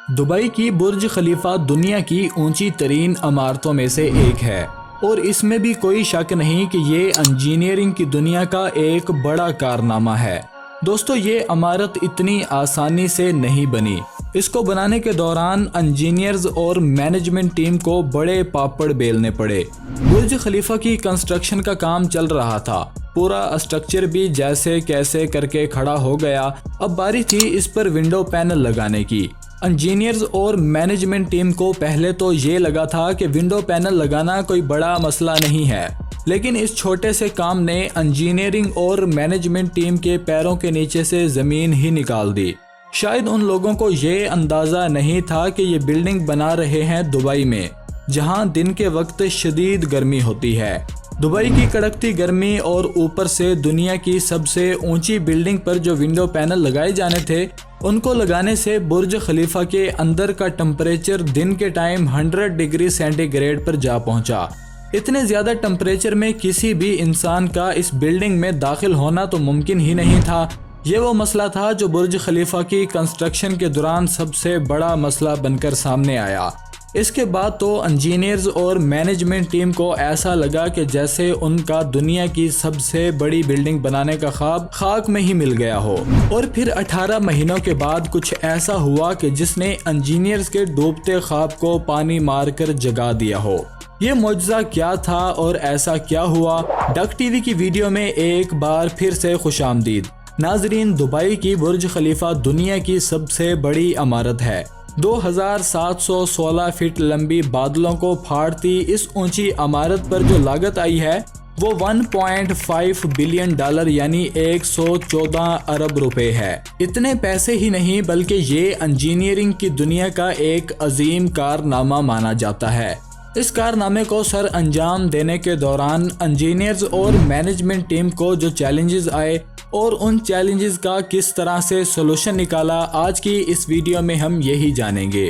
Dubai کی برج خلیفہ دنیا کی اونچی ترین عمارتوں میں سے ایک ہے اور اس میں بھی کوئی شک نہیں کہ یہ انجینئرنگ کی دنیا کا ایک بڑا کارنامہ ہے۔ دوستو، یہ عمارت اتنی آسانی سے نہیں بنی۔ اس کو بنانے کے دوران انجینئرز اور مینجمنٹ ٹیم کو بڑے پاپڑ بیلنے پڑے۔ برج خلیفہ کی کنسٹرکشن کا کام چل رہا تھا، پورا اسٹرکچر بھی جیسے کیسے کر کے کھڑا ہو گیا۔ اب باری تھی اس پر ونڈو پینل لگانے کی۔ انجینئرز اور مینجمنٹ ٹیم کو پہلے تو یہ لگا تھا کہ ونڈو پینل لگانا کوئی بڑا مسئلہ نہیں ہے، لیکن اس چھوٹے سے کام نے انجینئرنگ اور مینجمنٹ ٹیم کے پیروں کے نیچے سے زمین ہی نکال دی۔ شاید ان لوگوں کو یہ اندازہ نہیں تھا کہ یہ بلڈنگ بنا رہے ہیں دبئی میں، جہاں دن کے وقت شدید گرمی ہوتی ہے۔ دبئی کی کڑکتی گرمی اور اوپر سے دنیا کی سب سے اونچی بلڈنگ پر جو ونڈو پینل لگائے جانے تھے، ان کو لگانے سے برج خلیفہ کے اندر کا ٹمپریچر دن کے ٹائم 100 ڈگری سینٹی گریڈ پر جا پہنچا۔ اتنے زیادہ ٹمپریچر میں کسی بھی انسان کا اس بلڈنگ میں داخل ہونا تو ممکن ہی نہیں تھا۔ یہ وہ مسئلہ تھا جو برج خلیفہ کی کنسٹرکشن کے دوران سب سے بڑا مسئلہ بن کر سامنے آیا۔ اس کے بعد تو انجینئرز اور مینجمنٹ ٹیم کو ایسا لگا کہ جیسے ان کا دنیا کی سب سے بڑی بلڈنگ بنانے کا خواب خاک میں ہی مل گیا ہو۔ اور پھر 18 مہینوں کے بعد کچھ ایسا ہوا کہ جس نے انجینئرز کے ڈوبتے خواب کو پانی مار کر جگا دیا ہو۔ یہ معجزہ کیا تھا اور ایسا کیا ہوا؟ ڈگ ٹی وی کی ویڈیو میں ایک بار پھر سے خوش آمدید۔ ناظرین، دبئی کی برج خلیفہ دنیا کی سب سے بڑی عمارت ہے۔ 2716 فٹ لمبی بادلوں کو پھاڑتی اس اونچی عمارت پر جو لاگت آئی ہے وہ $1.5 بلین یعنی 114 ارب روپے ہے۔ اتنے پیسے ہی نہیں بلکہ یہ انجینئرنگ کی دنیا کا ایک عظیم کارنامہ مانا جاتا ہے۔ اس کارنامے کو سر انجام دینے کے دوران انجینئرز اور مینجمنٹ ٹیم کو جو چیلنجز آئے اور ان چیلنجز کا کس طرح سے سولوشن نکالا، آج کی اس ویڈیو میں ہم یہی جانیں گے۔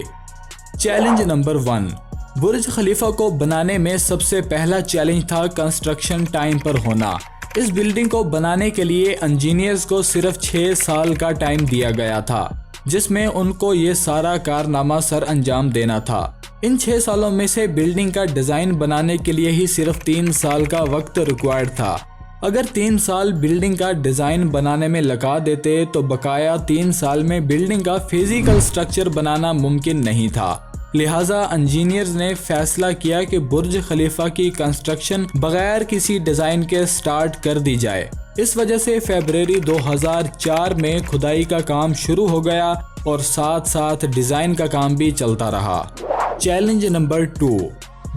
چیلنج نمبر 1، برج خلیفہ کو بنانے میں سب سے پہلا چیلنج تھا کنسٹرکشن ٹائم پر ہونا۔ اس بلڈنگ کو بنانے کے لیے انجینئرز کو صرف 6 سال کا ٹائم دیا گیا تھا، جس میں ان کو یہ سارا کارنامہ سر انجام دینا تھا۔ ان 6 سالوں میں سے بلڈنگ کا ڈیزائن بنانے کے لیے ہی صرف 3 سال کا وقت ریکوائرڈ تھا۔ اگر 3 سال بلڈنگ کا ڈیزائن بنانے میں لگا دیتے تو بقایا 3 سال میں بلڈنگ کا فزیکل سٹرکچر بنانا ممکن نہیں تھا۔ لہٰذا انجینئرز نے فیصلہ کیا کہ برج خلیفہ کی کنسٹرکشن بغیر کسی ڈیزائن کے سٹارٹ کر دی جائے۔ اس وجہ سے فیبروری 2004 میں کھدائی کا کام شروع ہو گیا اور ساتھ ساتھ ڈیزائن کا کام بھی چلتا رہا۔ چیلنج نمبر 2،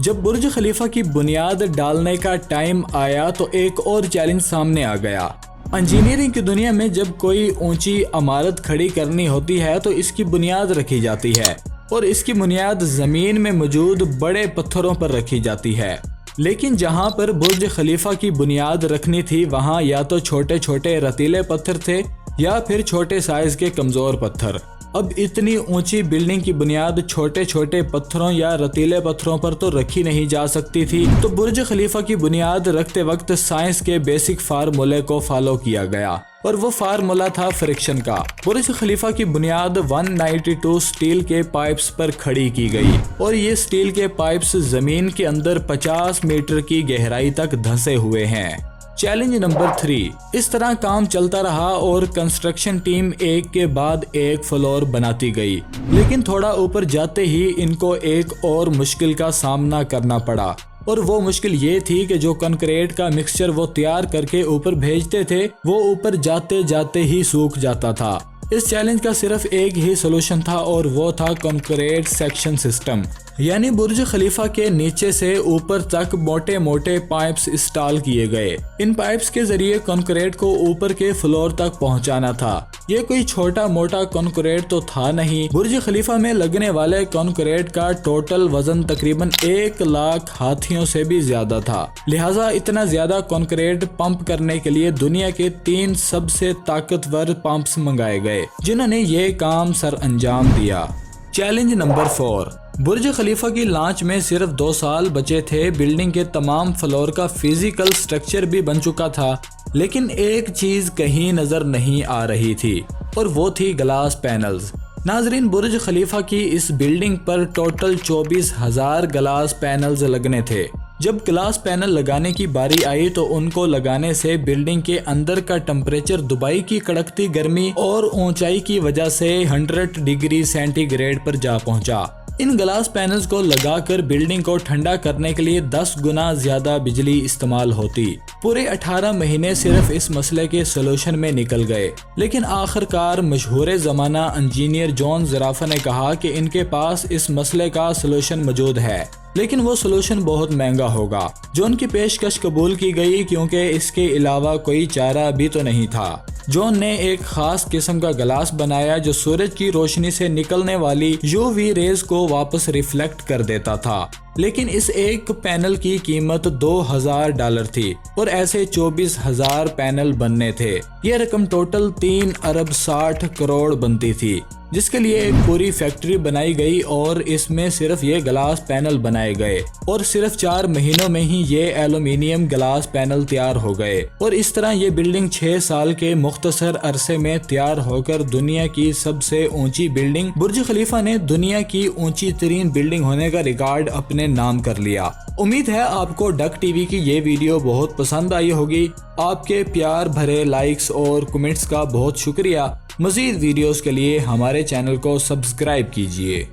جب برج خلیفہ کی بنیاد ڈالنے کا ٹائم آیا تو ایک اور چیلنج سامنے آ گیا۔ انجینئرنگ کی دنیا میں جب کوئی اونچی عمارت کھڑی کرنی ہوتی ہے تو اس کی بنیاد رکھی جاتی ہے اور اس کی بنیاد زمین میں موجود بڑے پتھروں پر رکھی جاتی ہے۔ لیکن جہاں پر برج خلیفہ کی بنیاد رکھنی تھی وہاں یا تو چھوٹے چھوٹے رتیلے پتھر تھے یا پھر چھوٹے سائز کے کمزور پتھر۔ اب اتنی اونچی بلڈنگ کی بنیاد چھوٹے چھوٹے پتھروں یا رتیلے پتھروں پر تو رکھی نہیں جا سکتی تھی، تو برج خلیفہ کی بنیاد رکھتے وقت سائنس کے بیسک فارمولے کو فالو کیا گیا اور وہ فارمولا تھا فرکشن کا۔ برج خلیفہ کی بنیاد 192 سٹیل کے پائپس پر کھڑی کی گئی اور یہ سٹیل کے پائپس زمین کے اندر 50 میٹر کی گہرائی تک دھنسے ہوئے ہیں۔ چیلنج نمبر 3، اس طرح کام چلتا رہا اور کنسٹرکشن ٹیم ایک کے بعد ایک فلور بناتی گئی، لیکن تھوڑا اوپر جاتے ہی ان کو ایک اور مشکل کا سامنا کرنا پڑا، اور وہ مشکل یہ تھی کہ جو کنکریٹ کا مکسچر وہ تیار کر کے اوپر بھیجتے تھے وہ اوپر جاتے جاتے ہی سوکھ جاتا تھا۔ اس چیلنج کا صرف ایک ہی سولوشن تھا اور وہ تھا کنکریٹ سیکشن سسٹم، یعنی برج خلیفہ کے نیچے سے اوپر تک موٹے موٹے پائپس انسٹال کیے گئے۔ ان پائپس کے ذریعے کنکریٹ کو اوپر کے فلور تک پہنچانا تھا۔ یہ کوئی چھوٹا موٹا کنکریٹ تو تھا نہیں۔ برج خلیفہ میں لگنے والے کنکریٹ کا ٹوٹل وزن تقریباً 1,00,000 ہاتھیوں سے بھی زیادہ تھا، لہٰذا اتنا زیادہ کنکریٹ پمپ کرنے کے لیے دنیا کے 3 سب سے طاقتور پمپس منگائے گئے جنہوں نے یہ کام سر انجام دیا۔ چیلنج نمبر 4، برج خلیفہ کی لانچ میں صرف 2 سال بچے تھے۔ بلڈنگ کے تمام فلور کا فزیکل سٹرکچر بھی بن چکا تھا، لیکن ایک چیز کہیں نظر نہیں آ رہی تھی اور وہ تھی گلاس پینلز۔ ناظرین، برج خلیفہ کی اس بلڈنگ پر ٹوٹل 24,000 گلاس پینلز لگنے تھے۔ جب گلاس پینل لگانے کی باری آئی تو ان کو لگانے سے بلڈنگ کے اندر کا ٹمپریچر دبئی کی کڑکتی گرمی اور اونچائی کی وجہ سے 100 ڈگری سینٹی گریڈ پر جا پہنچا۔ ان گلاس پینلز کو لگا کر بلڈنگ کو ٹھنڈا کرنے کے لیے 10 گنا زیادہ بجلی استعمال ہوتی۔ پورے 18 مہینے صرف اس مسئلے کے سولوشن میں نکل گئے، لیکن آخر کار مشہور زمانہ انجینئر جان زرافہ نے کہا کہ ان کے پاس اس مسئلے کا سولوشن موجود ہے، لیکن وہ سولوشن بہت مہنگا ہوگا۔ جان کی پیشکش قبول کی گئی کیونکہ اس کے علاوہ کوئی چارہ بھی تو نہیں تھا۔ جان نے ایک خاص قسم کا گلاس بنایا جو سورج کی روشنی سے نکلنے والی یو وی ریز کو واپس ریفلیکٹ کر دیتا تھا، لیکن اس ایک پینل کی قیمت $2,000 تھی اور ایسے 24,000 پینل بننے تھے۔ یہ رقم ٹوٹل 3.60 ارب بنتی تھی، جس کے لیے ایک پوری فیکٹری بنائی گئی اور اس میں صرف یہ گلاس پینل بنائے گئے اور صرف 4 مہینوں میں ہی یہ ایلومینیم گلاس پینل تیار ہو گئے، اور اس طرح یہ بلڈنگ 6 سال کے مختصر عرصے میں تیار ہو کر دنیا کی سب سے اونچی بلڈنگ برج خلیفہ نے دنیا کی اونچی ترین بلڈنگ ہونے کا ریکارڈ اپنے نام کر لیا۔ امید ہے آپ کو ڈک ٹی وی کی یہ ویڈیو بہت پسند آئی ہوگی۔ آپ کے پیار بھرے لائکس اور کمنٹس کا بہت شکریہ۔ مزید ویڈیوز کے لیے ہمارے چینل کو سبسکرائب کیجیے۔